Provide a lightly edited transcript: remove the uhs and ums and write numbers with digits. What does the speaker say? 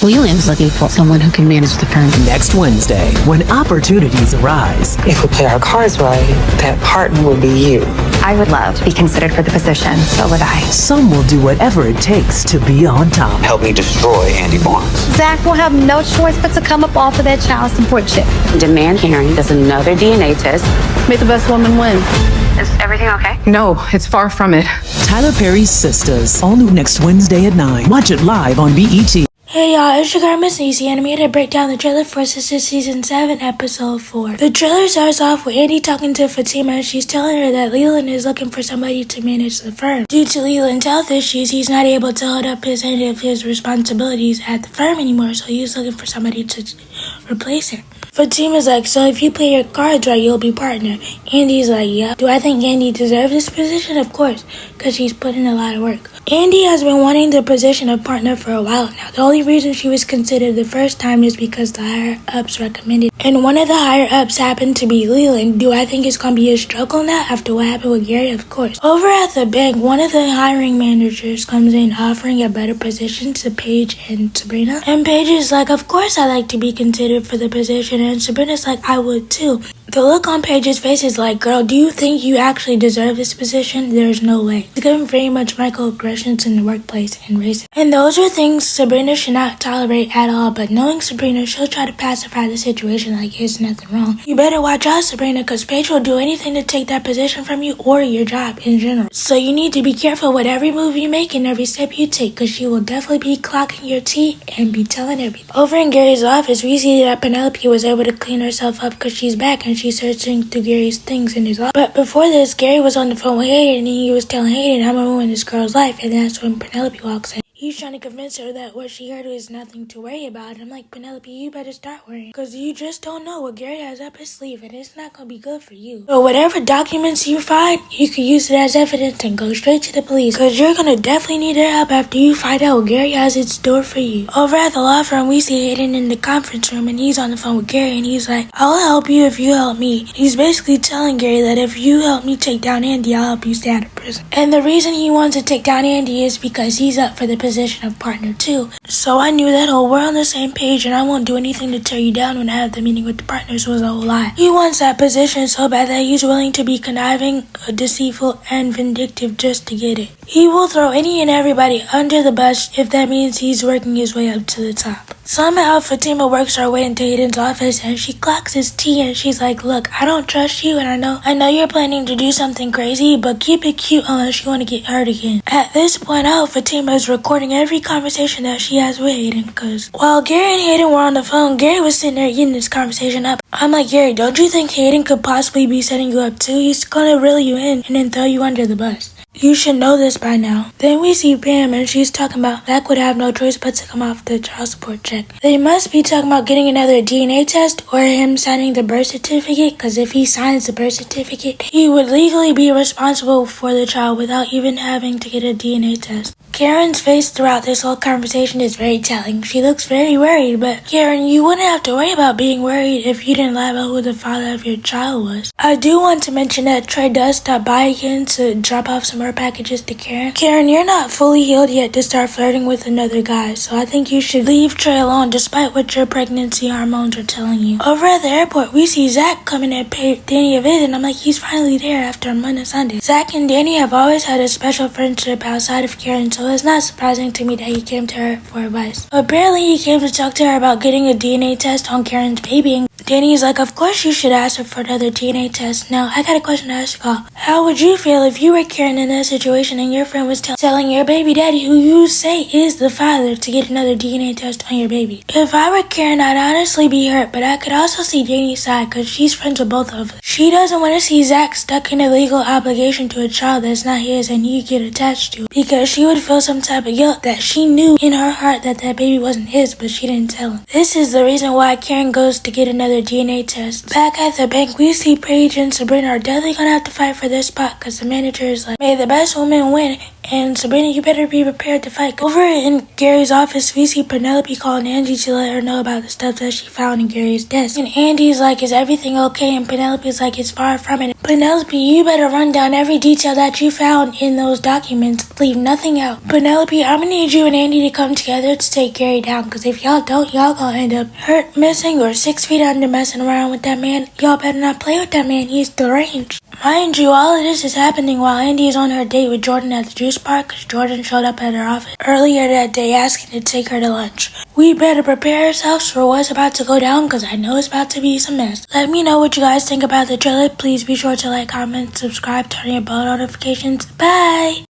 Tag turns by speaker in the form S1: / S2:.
S1: Leland's looking for someone who can manage the firm.
S2: Next Wednesday, when opportunities arise.
S3: If we play our cards right, that partner will be you.
S4: I would love to be considered for the position, so would I.
S2: Some will do whatever it takes to be on top.
S5: Help me destroy Andy Barnes.
S6: Zach will have no choice but to come up off of that child support check.
S7: Demand Karen does another DNA test.
S6: Make the best woman win.
S7: Is everything okay?
S4: No, it's far from it.
S2: Tyler Perry Sistas, all new next Wednesday at 9. Watch it live on BET.
S8: Hey y'all, it's your girl Missniecytv, and I'm here to break down the trailer for Sistas Season 7, Episode 4. The trailer starts off with Andy talking to Fatima, and she's telling her that Leland is looking for somebody to manage the firm. Due to Leland's health issues, he's not able to hold up his end of his responsibilities at the firm anymore, so he's looking for somebody to replace him. Fatima's like, so if you play your cards right, you'll be partner. Andy's like, yeah. Do I think Andy deserves this position? Of course, because she's put in a lot of work. Andy has been wanting the position of partner for a while now. The only reason she was considered the first time is because the higher-ups recommended. And one of the higher-ups happened to be Leland. Do I think it's going to be a struggle now after what happened with Gary? Of course. Over at the bank, one of the hiring managers comes in offering a better position to Paige and Sabrina. And Paige is like, of course I like to be considered for the position. And Sabrina's like, I would too. The look on Paige's face is like, girl, do you think you actually deserve this position? There's no way. It's given very much microaggressions in the workplace and racism. And those are things Sabrina should not tolerate at all, but knowing Sabrina, she'll try to pacify the situation like there's nothing wrong. You better watch out, Sabrina, because Paige will do anything to take that position from you or your job in general. So you need to be careful with every move you make and every step you take, because she will definitely be clocking your teeth and be telling everything. Over in Gary's office, we see that Penelope was able to clean herself up because she's back and she's searching through Gary's things in his office. But before this, Gary was on the phone with Hayden and he was telling Hayden, I'm gonna ruin this girl's life, and that's when Penelope walks in. He's trying to convince her that what she heard is nothing to worry about. I'm like, Penelope, you better start worrying, because you just don't know what Gary has up his sleeve, and it's not going to be good for you. So whatever documents you find, you can use it as evidence and go straight to the police, because you're going to definitely need their help after you find out what Gary has in store for you. Over at the law firm, we see Hayden in the conference room, and he's on the phone with Gary, and he's like, I'll help you if you help me. He's basically telling Gary that if you help me take down Andy, I'll help you stay out of prison. And the reason he wants to take down Andy is because he's up for the position of partner too. So I knew that we're on the same page and I won't do anything to tear you down when I have the meeting with the partners was a whole lie. He wants that position so bad that he's willing to be conniving, deceitful, and vindictive just to get it. He will throw any and everybody under the bus if that means he's working his way up to the top. Somehow Fatima works her way into Hayden's office and she clocks his tea and she's like, look, I don't trust you and I know you're planning to do something crazy, but keep it cute unless you want to get hurt again. At this point out, Fatima is recording every conversation that she has with Hayden, because while Gary and Hayden were on the phone, Gary was sitting there getting this conversation up. I'm like, Gary, don't you think Hayden could possibly be setting you up too? He's gonna reel you in and then throw you under the bus. You should know this by now. Then we see Pam and she's talking about Zach would have no choice but to come off the child support check. They must be talking about getting another DNA test or him signing the birth certificate, because if he signs the birth certificate, he would legally be responsible for the child without even having to get a DNA test. Karen's face throughout this whole conversation is very telling. She looks very worried, but Karen, you wouldn't have to worry about being worried if you didn't lie about who the father of your child was. I do want to mention that Trey does stop by again to drop off some more packages to Karen. Karen, you're not fully healed yet to start flirting with another guy, so I think you should leave Trey alone despite what your pregnancy hormones are telling you. Over at the airport, we see Zach coming to pay Danny a visit, and I'm like, he's finally there after Monday Sunday. Zach and Danny have always had a special friendship outside of Karen, so it's not surprising to me that he came to her for advice. Apparently, he came to talk to her about getting a DNA test on Karen's baby, and Danny's like, of course you should ask her for another DNA test. Now, I got a question to ask y'all. How would you feel if you were Karen in that situation and your friend was telling your baby daddy, who you say is the father, to get another DNA test on your baby? If I were Karen, I'd honestly be hurt, but I could also see Danny's side because she's friends with both of us. She doesn't want to see Zach stuck in a legal obligation to a child that's not his and you get attached to, because she would feel some type of guilt that she knew in her heart that that baby wasn't his, but she didn't tell him. This is the reason why Karen goes to get another DNA test. Back at the bank, we see Paige and Sabrina are definitely gonna have to fight for their spot because the manager is like, may the best woman win, and Sabrina, you better be prepared to fight. Over in Gary's office, we see Penelope calling Angie to let her know about the stuff that she found in Gary's desk. And Andy's like, is everything okay? And Penelope's like, it's far from it. Penelope, you better run down every detail that you found in those documents. Leave nothing out. Penelope, I'm gonna need you and Andy to come together to take Gary down, because if y'all don't, y'all gonna end up hurt, missing, or 6 feet under messing around with that man. Y'all better not play with that man. He's deranged. Mind you, all of this is happening while Andy is on her date with Jordan at the juice bar, because Jordan showed up at her office earlier that day asking to take her to lunch. We better prepare ourselves for what's about to go down, because I know it's about to be some mess. Let me know what you guys think about the trailer. Please be sure to like, comment, subscribe, turn on your bell notifications. Bye!